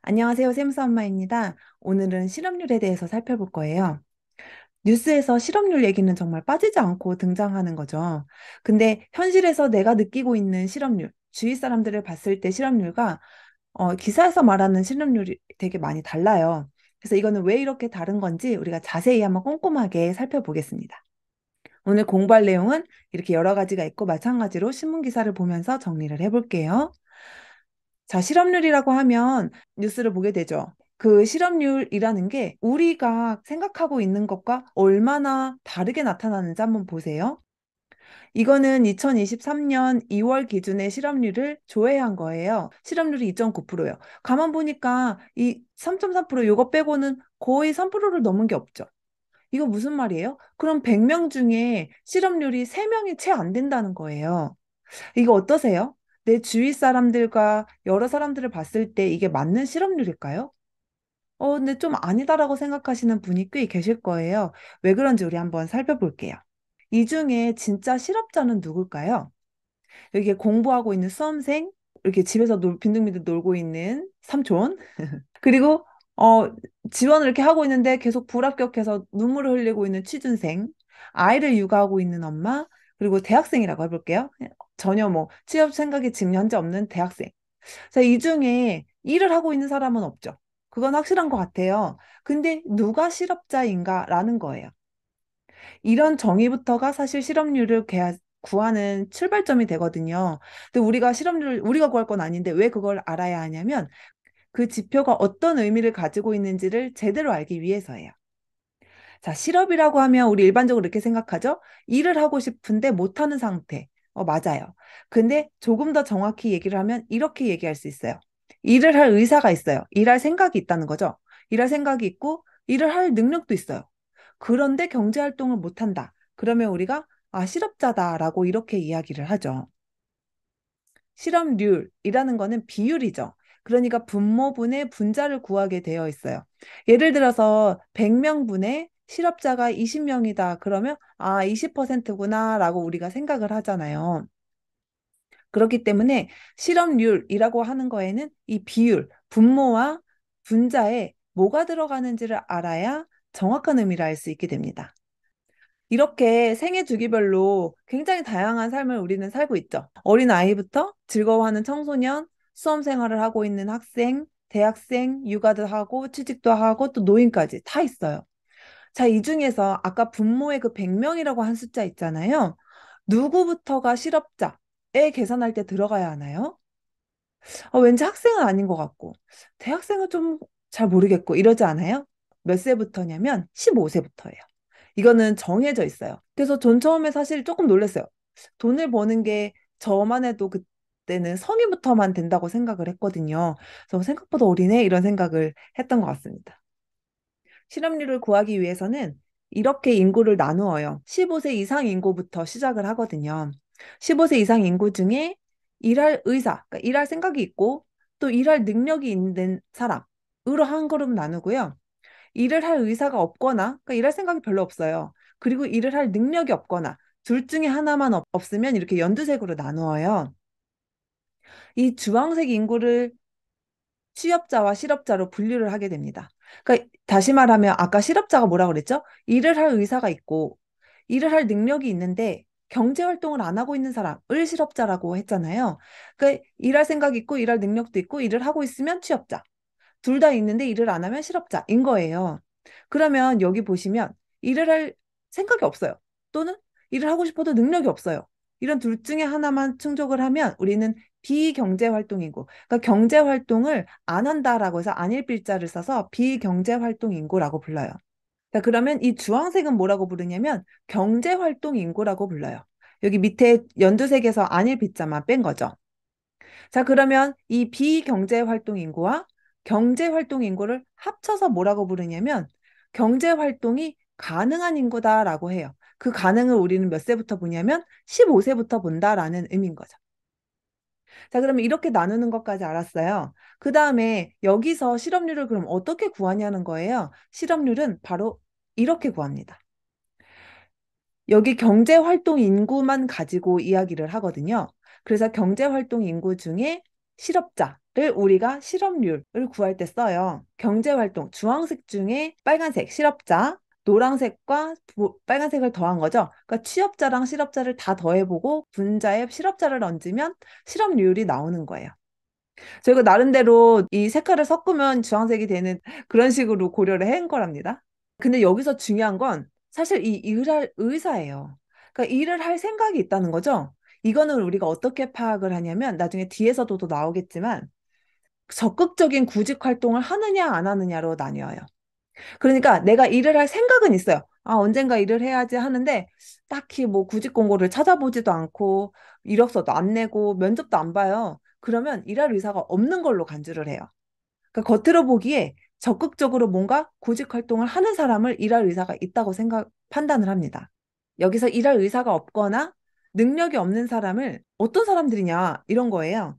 안녕하세요, 샘스 엄마입니다. 오늘은 실업률에 대해서 살펴볼 거예요. 뉴스에서 실업률 얘기는 정말 빠지지 않고 등장하는 거죠. 근데 현실에서 내가 느끼고 있는 실업률, 주위 사람들을 봤을 때 실업률과 기사에서 말하는 실업률이 되게 많이 달라요. 그래서 이거는 왜 이렇게 다른 건지 우리가 자세히 한번 꼼꼼하게 살펴보겠습니다. 오늘 공부할 내용은 이렇게 여러 가지가 있고 마찬가지로 신문 기사를 보면서 정리를 해볼게요. 자, 실업률이라고 하면 뉴스를 보게 되죠. 그 실업률이라는 게 우리가 생각하고 있는 것과 얼마나 다르게 나타나는지 한번 보세요. 이거는 2023년 2월 기준의 실업률을 조회한 거예요. 실업률이 2.9%예요. 가만 보니까 이 3.3% 요거 빼고는 거의 3%를 넘은 게 없죠. 이거 무슨 말이에요? 그럼 100명 중에 실업률이 3명이 채 안 된다는 거예요. 이거 어떠세요? 내 주위 사람들과 여러 사람들을 봤을 때 이게 맞는 실업률일까요? 근데 좀 아니다라고 생각하시는 분이 꽤 계실 거예요. 왜 그런지 우리 한번 살펴볼게요. 이 중에 진짜 실업자는 누굴까요? 여기 공부하고 있는 수험생, 이렇게 집에서 빈둥빈둥 놀고 있는 삼촌, 그리고 지원을 이렇게 하고 있는데 계속 불합격해서 눈물을 흘리고 있는 취준생, 아이를 육아하고 있는 엄마, 그리고 대학생이라고 해볼게요. 전혀 뭐 취업 생각이 지금 현재 없는 대학생. 자, 이 중에 일을 하고 있는 사람은 없죠. 그건 확실한 것 같아요. 근데 누가 실업자인가라는 거예요. 이런 정의부터가 사실 실업률을 구하는 출발점이 되거든요. 근데 우리가 실업률, 우리가 구할 건 아닌데 왜 그걸 알아야 하냐면 그 지표가 어떤 의미를 가지고 있는지를 제대로 알기 위해서예요. 자, 실업이라고 하면 우리 일반적으로 이렇게 생각하죠? 일을 하고 싶은데 못하는 상태. 맞아요. 근데 조금 더 정확히 얘기를 하면 이렇게 얘기할 수 있어요. 일을 할 의사가 있어요. 일할 생각이 있다는 거죠. 일할 생각이 있고 일을 할 능력도 있어요. 그런데 경제활동을 못한다. 그러면 우리가 실업자다라고 이렇게 이야기를 하죠. 실업률이라는 거는 비율이죠. 그러니까 분모분의 분자를 구하게 되어 있어요. 예를 들어서 100명분의 실업자가 20명이다. 그러면 20%구나 라고 우리가 생각을 하잖아요. 그렇기 때문에 실업률이라고 하는 거에는 이 비율, 분모와 분자에 뭐가 들어가는지를 알아야 정확한 의미를 알 수 있게 됩니다. 이렇게 생애 주기별로 굉장히 다양한 삶을 우리는 살고 있죠. 어린 아이부터 즐거워하는 청소년, 수험 생활을 하고 있는 학생, 대학생, 육아도 하고 취직도 하고 또 노인까지 다 있어요. 자, 이 중에서 아까 분모의 그 100명이라고 한 숫자 있잖아요. 누구부터가 실업자에 계산할 때 들어가야 하나요? 왠지 학생은 아닌 것 같고, 대학생은 좀 잘 모르겠고, 이러지 않아요? 몇 세부터냐면 15세부터예요. 이거는 정해져 있어요. 그래서 전 처음에 사실 조금 놀랐어요. 돈을 버는 게 저만 해도 그때는 성인부터만 된다고 생각을 했거든요. 그래서 생각보다 어리네? 이런 생각을 했던 것 같습니다. 실업률을 구하기 위해서는 이렇게 인구를 나누어요. 15세 이상 인구부터 시작을 하거든요. 15세 이상 인구 중에 일할 의사, 그러니까 일할 생각이 있고 또 일할 능력이 있는 사람으로 한 그룹 나누고요. 일을 할 의사가 없거나, 그러니까 일할 생각이 별로 없어요. 그리고 일을 할 능력이 없거나, 둘 중에 하나만 없으면 이렇게 연두색으로 나누어요. 이 주황색 인구를 취업자와 실업자로 분류를 하게 됩니다. 그러니까 다시 말하면 아까 실업자가 뭐라고 그랬죠? 일을 할 의사가 있고 일을 할 능력이 있는데 경제 활동을 안 하고 있는 사람을 실업자라고 했잖아요. 그러니까 일할 생각이 있고 일할 능력도 있고 일을 하고 있으면 취업자. 둘 다 있는데 일을 안 하면 실업자인 거예요. 그러면 여기 보시면 일을 할 생각이 없어요. 또는 일을 하고 싶어도 능력이 없어요. 이런 둘 중에 하나만 충족을 하면 우리는 비경제활동인구. 그러니까 경제활동을 안 한다라고 해서 안일빌자를 써서 비경제활동인구라고 불러요. 자, 그러면 이 주황색은 뭐라고 부르냐면 경제활동인구라고 불러요. 여기 밑에 연두색에서 안일빗자만 뺀 거죠. 자, 그러면 이 비경제활동 인구와 경제활동 인구를 합쳐서 뭐라고 부르냐면 경제활동이 가능한 인구다라고 해요. 그 가능을 우리는 몇 세부터 보냐면 15세부터 본다라는 의미인 거죠. 자, 그러면 이렇게 나누는 것까지 알았어요. 그 다음에 여기서 실업률을 그럼 어떻게 구하냐는 거예요. 실업률은 바로 이렇게 구합니다. 여기 경제활동 인구만 가지고 이야기를 하거든요. 그래서 경제활동 인구 중에 실업자, 우리가 실업률을 구할 때 써요. 경제활동, 주황색 중에 빨간색 실업자, 노란색과 빨간색을 더한 거죠. 그러니까 취업자랑 실업자를 다 더해보고 분자에 실업자를 얹으면 실업률이 나오는 거예요. 저희가 나름대로 이 색깔을 섞으면 주황색이 되는 그런 식으로 고려를 한 거랍니다. 근데 여기서 중요한 건 사실 이 일할 의사예요. 그러니까 일을 할 생각이 있다는 거죠. 이거는 우리가 어떻게 파악을 하냐면 나중에 뒤에서도 또 나오겠지만 적극적인 구직 활동을 하느냐 안 하느냐로 나뉘어요. 그러니까 내가 일을 할 생각은 있어요. 아, 언젠가 일을 해야지 하는데 딱히 뭐 구직 공고를 찾아보지도 않고 이력서도 안 내고 면접도 안 봐요. 그러면 일할 의사가 없는 걸로 간주를 해요. 그러니까 겉으로 보기에 적극적으로 뭔가 구직 활동을 하는 사람을 일할 의사가 있다고 판단을 합니다. 여기서 일할 의사가 없거나 능력이 없는 사람을 어떤 사람들이냐 이런 거예요.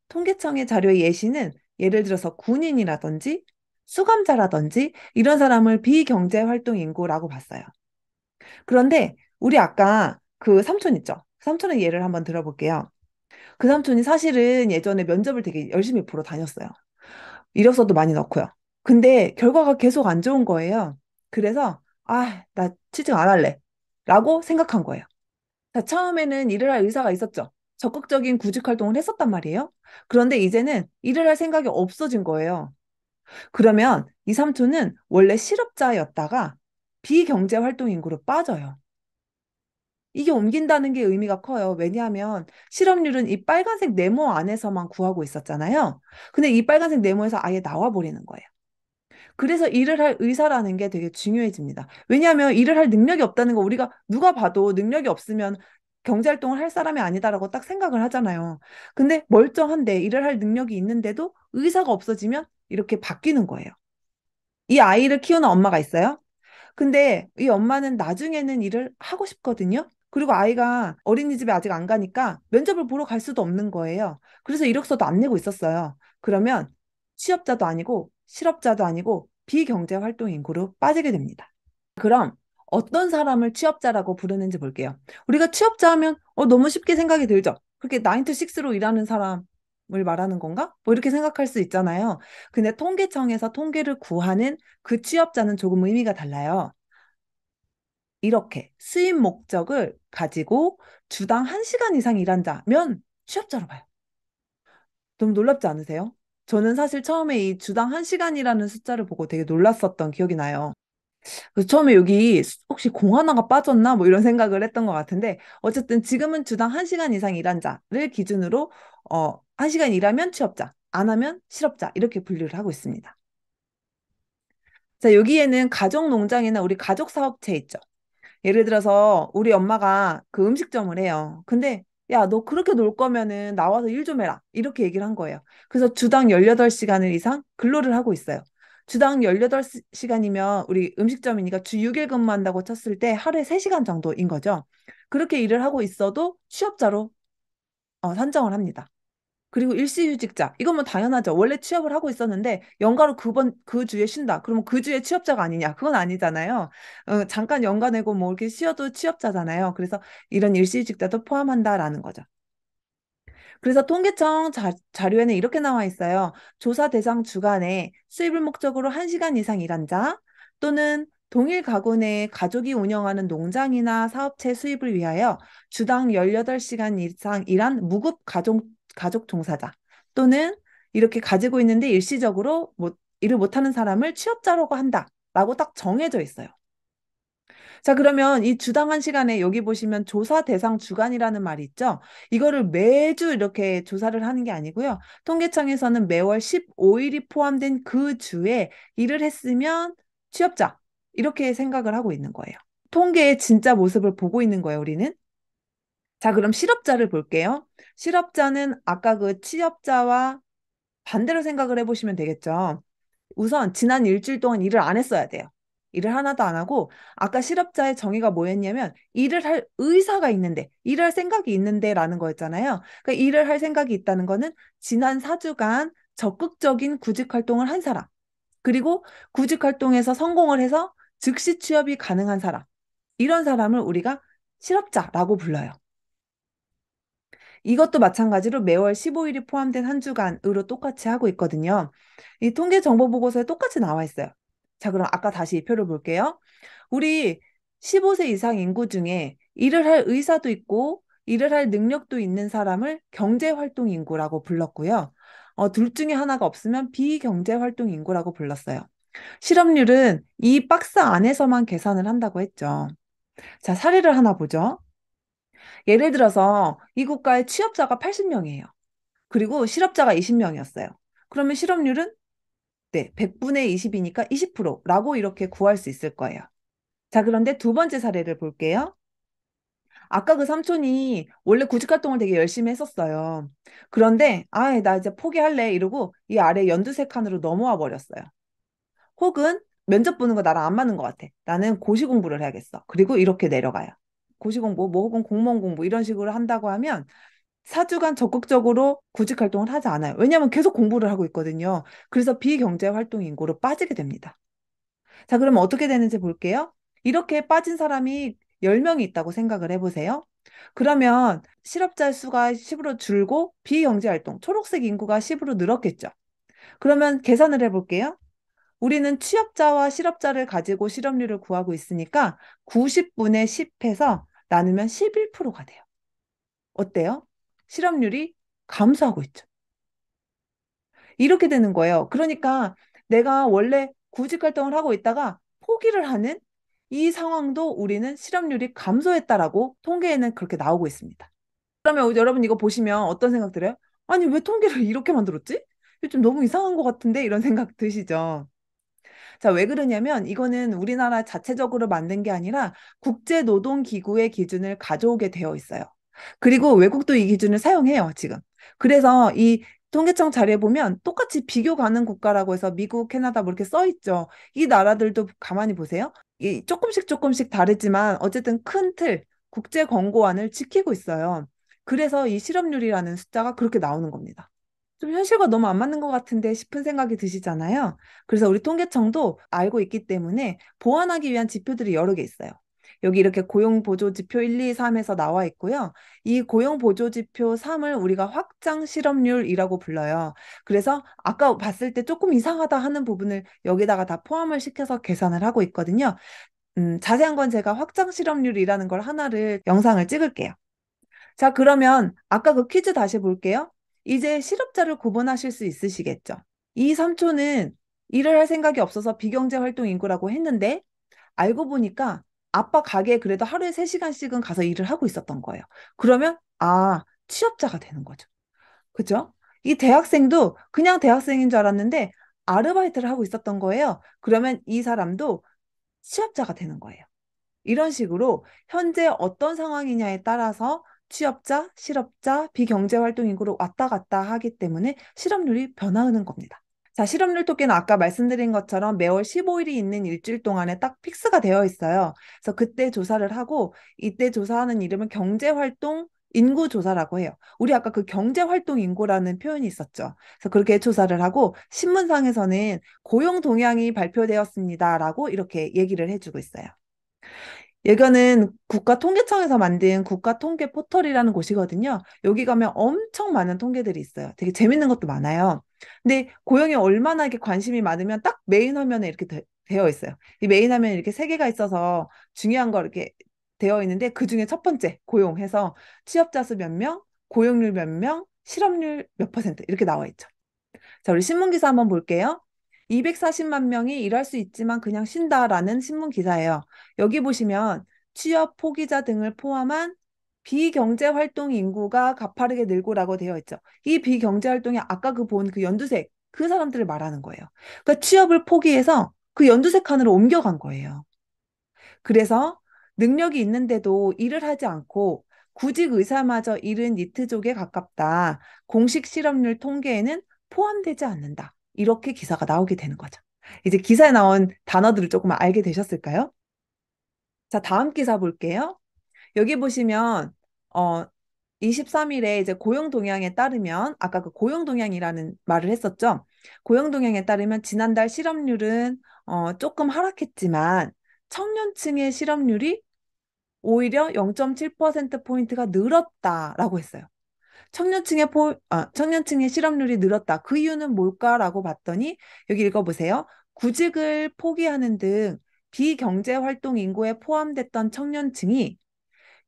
통계청의 자료의 예시는 예를 들어서 군인이라든지 수감자라든지 이런 사람을 비경제활동 인구라고 봤어요. 그런데 우리 아까 그 삼촌 있죠? 삼촌의 예를 한번 들어볼게요. 그 삼촌이 사실은 예전에 면접을 되게 열심히 보러 다녔어요. 이력서도 많이 넣고요. 근데 결과가 계속 안 좋은 거예요. 그래서 아, 나 취직 안 할래. 라고 생각한 거예요. 자, 처음에는 일을 할 의사가 있었죠. 적극적인 구직 활동을 했었단 말이에요. 그런데 이제는 일을 할 생각이 없어진 거예요. 그러면 이 삼촌은 원래 실업자였다가 비경제 활동 인구로 빠져요. 이게 옮긴다는 게 의미가 커요. 왜냐하면 실업률은 이 빨간색 네모 안에서만 구하고 있었잖아요. 근데 이 빨간색 네모에서 아예 나와 버리는 거예요. 그래서 일을 할 의사라는 게 되게 중요해집니다. 왜냐하면 일을 할 능력이 없다는 거 우리가 누가 봐도 능력이 없으면 경제활동을 할 사람이 아니다라고 딱 생각을 하잖아요. 근데 멀쩡한데 일을 할 능력이 있는데도 의사가 없어지면 이렇게 바뀌는 거예요. 이 아이를 키우는 엄마가 있어요. 근데 이 엄마는 나중에는 일을 하고 싶거든요. 그리고 아이가 어린이집에 아직 안 가니까 면접을 보러 갈 수도 없는 거예요. 그래서 이력서도 안 내고 있었어요. 그러면 취업자도 아니고 실업자도 아니고 비경제 활동 인구로 빠지게 됩니다. 그럼 어떤 사람을 취업자라고 부르는지 볼게요. 우리가 취업자 하면 너무 쉽게 생각이 들죠. 그렇게 9 to 6로 일하는 사람을 말하는 건가? 뭐 이렇게 생각할 수 있잖아요. 근데 통계청에서 통계를 구하는 그 취업자는 조금 의미가 달라요. 이렇게 수입 목적을 가지고 주당 1시간 이상 일한 자면 취업자로 봐요. 너무 놀랍지 않으세요? 저는 사실 처음에 이 주당 1시간이라는 숫자를 보고 되게 놀랐었던 기억이 나요. 그래서 처음에 여기 혹시 공 하나가 빠졌나? 뭐 이런 생각을 했던 것 같은데 어쨌든 지금은 주당 1시간 이상 일한 자를 기준으로 1시간 일하면 취업자, 안 하면 실업자 이렇게 분류를 하고 있습니다. 자, 여기에는 가족농장이나 우리 가족사업체 있죠. 예를 들어서 우리 엄마가 그 음식점을 해요. 근데 야, 너 그렇게 놀 거면은 나와서 일 좀 해라. 이렇게 얘기를 한 거예요. 그래서 주당 18시간을 이상 근로를 하고 있어요. 주당 18시간이면 우리 음식점이니까 주 6일 근무한다고 쳤을 때 하루에 3시간 정도인 거죠. 그렇게 일을 하고 있어도 취업자로 산정을 합니다. 그리고 일시휴직자. 이건 뭐 당연하죠. 원래 취업을 하고 있었는데 연가로 그 주에 쉰다. 그러면 그 주에 취업자가 아니냐? 그건 아니잖아요. 잠깐 연가 내고 뭐 이렇게 쉬어도 취업자잖아요. 그래서 이런 일시휴직자도 포함한다라는 거죠. 그래서 통계청 자료에는 이렇게 나와 있어요. 조사 대상 주간에 수입을 목적으로 1시간 이상 일한 자 또는 동일 가구 내 가족이 운영하는 농장이나 사업체 수입을 위하여 주당 18시간 이상 일한 무급 가족 종사자 또는 이렇게 가지고 있는데 일시적으로 일을 못하는 사람을 취업자라고 한다라고 딱 정해져 있어요. 자, 그러면 이 주당 1시간에 여기 보시면 조사 대상 주간이라는 말이 있죠? 이거를 매주 이렇게 조사를 하는 게 아니고요. 통계청에서는 매월 15일이 포함된 그 주에 일을 했으면 취업자, 이렇게 생각을 하고 있는 거예요. 통계의 진짜 모습을 보고 있는 거예요, 우리는. 자, 그럼 실업자를 볼게요. 실업자는 아까 그 취업자와 반대로 생각을 해보시면 되겠죠. 우선 지난 일주일 동안 일을 안 했어야 돼요. 일을 하나도 안 하고 아까 실업자의 정의가 뭐였냐면 일을 할 의사가 있는데 일을 할 생각이 있는데라는 거였잖아요. 그러니까 일을 할 생각이 있다는 거는 지난 4주간 적극적인 구직 활동을 한 사람 그리고 구직 활동에서 성공을 해서 즉시 취업이 가능한 사람 이런 사람을 우리가 실업자라고 불러요. 이것도 마찬가지로 매월 15일이 포함된 한 주간으로 똑같이 하고 있거든요. 이 통계 정보 보고서에 똑같이 나와 있어요. 자, 그럼 아까 다시 이 표를 볼게요. 우리 15세 이상 인구 중에 일을 할 의사도 있고 일을 할 능력도 있는 사람을 경제활동 인구라고 불렀고요. 둘 중에 하나가 없으면 비경제활동 인구라고 불렀어요. 실업률은 이 박스 안에서만 계산을 한다고 했죠. 자, 사례를 하나 보죠. 예를 들어서 이 국가의 취업자가 80명이에요. 그리고 실업자가 20명이었어요. 그러면 실업률은 네, 100분의 20이니까 20%라고 이렇게 구할 수 있을 거예요. 자, 그런데 두 번째 사례를 볼게요. 아까 그 삼촌이 원래 구직 활동을 되게 열심히 했었어요. 그런데 나 이제 포기할래 이러고 이 아래 연두색 칸으로 넘어와 버렸어요. 혹은 면접 보는 거 나랑 안 맞는 것 같아. 나는 고시 공부를 해야겠어. 그리고 이렇게 내려가요. 고시 공부, 뭐 혹은 공무원 공부 이런 식으로 한다고 하면 4주간 적극적으로 구직 활동을 하지 않아요. 왜냐하면 계속 공부를 하고 있거든요. 그래서 비경제 활동 인구로 빠지게 됩니다. 자, 그러면 어떻게 되는지 볼게요. 이렇게 빠진 사람이 10명이 있다고 생각을 해보세요. 그러면 실업자 수가 10으로 줄고 비경제 활동, 초록색 인구가 10으로 늘었겠죠. 그러면 계산을 해볼게요. 우리는 취업자와 실업자를 가지고 실업률을 구하고 있으니까 90분의 10해서 나누면 11%가 돼요. 어때요? 실업률이 감소하고 있죠. 이렇게 되는 거예요. 그러니까 내가 원래 구직 활동을 하고 있다가 포기를 하는 이 상황도 우리는 실업률이 감소했다라고 통계에는 그렇게 나오고 있습니다. 그러면 여러분 이거 보시면 어떤 생각 들어요? 아니, 왜 통계를 이렇게 만들었지? 이거 좀 너무 이상한 것 같은데? 이런 생각 드시죠? 자, 왜 그러냐면 이거는 우리나라 자체적으로 만든 게 아니라 국제노동기구의 기준을 가져오게 되어 있어요. 그리고 외국도 이 기준을 사용해요, 지금. 그래서 이 통계청 자료에 보면 똑같이 비교 가능 국가라고 해서 미국, 캐나다 뭐 이렇게 써 있죠. 이 나라들도 가만히 보세요. 이 조금씩 조금씩 다르지만 어쨌든 큰 틀, 국제 권고안을 지키고 있어요. 그래서 이 실업률이라는 숫자가 그렇게 나오는 겁니다. 좀 현실과 너무 안 맞는 것 같은데 싶은 생각이 드시잖아요. 그래서 우리 통계청도 알고 있기 때문에 보완하기 위한 지표들이 여러 개 있어요. 여기 이렇게 고용보조지표 1, 2, 3에서 나와 있고요. 이 고용보조지표 3을 우리가 확장 실업률이라고 불러요. 그래서 아까 봤을 때 조금 이상하다 하는 부분을 여기다가 다 포함을 시켜서 계산을 하고 있거든요. 자세한 건 제가 확장 실업률이라는 걸 하나를 영상을 찍을게요. 자, 그러면 아까 그 퀴즈 다시 볼게요. 이제 실업자를 구분하실 수 있으시겠죠? 이 삼촌은 일을 할 생각이 없어서 비경제 활동 인구라고 했는데 알고 보니까 아빠 가게에 그래도 하루에 3시간씩은 가서 일을 하고 있었던 거예요. 그러면 취업자가 되는 거죠. 그죠? 이 대학생도 그냥 대학생인 줄 알았는데 아르바이트를 하고 있었던 거예요. 그러면 이 사람도 취업자가 되는 거예요. 이런 식으로 현재 어떤 상황이냐에 따라서 취업자, 실업자, 비경제활동 인구로 왔다 갔다 하기 때문에 실업률이 변화하는 겁니다. 자, 실업률 통계는 아까 말씀드린 것처럼 매월 15일이 있는 일주일 동안에 딱 픽스가 되어 있어요. 그래서 그때 조사를 하고 이때 조사하는 이름은 경제활동 인구 조사라고 해요. 우리 아까 그 경제활동 인구라는 표현이 있었죠. 그래서 그렇게 조사를 하고 신문상에서는 고용 동향이 발표되었습니다라고 이렇게 얘기를 해주고 있어요. 이거는 국가통계청에서 만든 국가통계 포털이라는 곳이거든요. 여기 가면 엄청 많은 통계들이 있어요. 되게 재밌는 것도 많아요. 근데 고용에 얼마나 이렇게 관심이 많으면 딱 메인 화면에 이렇게 되어 있어요. 이 메인 화면에 이렇게 세 개가 있어서 중요한 거 이렇게 되어 있는데 그 중에 첫 번째 고용해서 취업자 수 몇 명, 고용률 몇 명, 실업률 몇 퍼센트 이렇게 나와 있죠. 자, 우리 신문 기사 한번 볼게요. 240만 명이 일할 수 있지만 그냥 쉰다라는 신문 기사예요. 여기 보시면 취업 포기자 등을 포함한 비경제 활동 인구가 가파르게 늘고라고 되어 있죠. 이 비경제 활동이 아까 그 본 그 연두색 그 사람들을 말하는 거예요. 그러니까 취업을 포기해서 그 연두색 칸으로 옮겨간 거예요. 그래서 능력이 있는데도 일을 하지 않고 구직 의사마저 잃은 니트족에 가깝다. 공식 실업률 통계에는 포함되지 않는다. 이렇게 기사가 나오게 되는 거죠. 이제 기사에 나온 단어들을 조금 알게 되셨을까요? 자, 다음 기사 볼게요. 여기 보시면 어 23일에 이제 고용 동향에 따르면 아까 그 고용 동향이라는 말을 했었죠. 고용 동향에 따르면 지난달 실업률은 조금 하락했지만 청년층의 실업률이 오히려 0.7%포인트가 늘었다라고 했어요. 청년층의 실업률이 늘었다. 그 이유는 뭘까라고 봤더니 여기 읽어보세요. 구직을 포기하는 등 비경제 활동 인구에 포함됐던 청년층이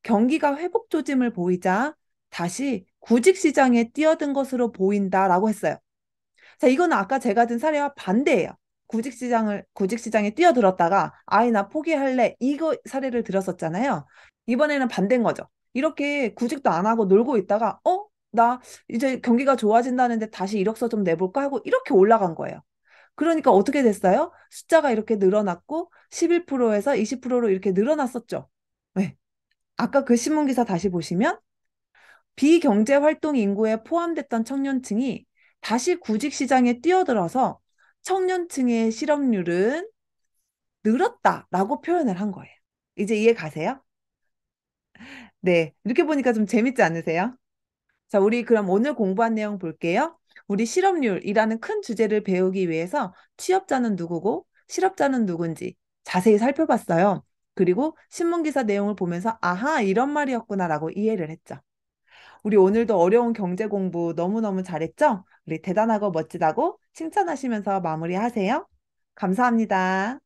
경기가 회복 조짐을 보이자 다시 구직 시장에 뛰어든 것으로 보인다라고 했어요. 자, 이거는 아까 제가 든 사례와 반대예요. 구직 시장에 뛰어들었다가 아이 나 포기할래 이거 사례를 들었었잖아요. 이번에는 반대인 거죠. 이렇게 구직도 안 하고 놀고 있다가 나 이제 경기가 좋아진다는데 다시 이력서 좀 내볼까 하고 이렇게 올라간 거예요. 그러니까 어떻게 됐어요? 숫자가 이렇게 늘어났고 11%에서 20%로 이렇게 늘어났었죠. 네. 아까 그 신문 기사 다시 보시면 비경제 활동 인구에 포함됐던 청년층이 다시 구직 시장에 뛰어들어서 청년층의 실업률은 늘었다라고 표현을 한 거예요. 이제 이해 가세요? 네. 이렇게 보니까 좀 재밌지 않으세요? 자, 우리 그럼 오늘 공부한 내용 볼게요. 우리 실업률이라는 큰 주제를 배우기 위해서 취업자는 누구고 실업자는 누군지 자세히 살펴봤어요. 그리고 신문기사 내용을 보면서 아하, 이런 말이었구나라고 이해를 했죠. 우리 오늘도 어려운 경제 공부 너무너무 잘했죠? 우리 대단하고 멋지다고 칭찬하시면서 마무리하세요. 감사합니다.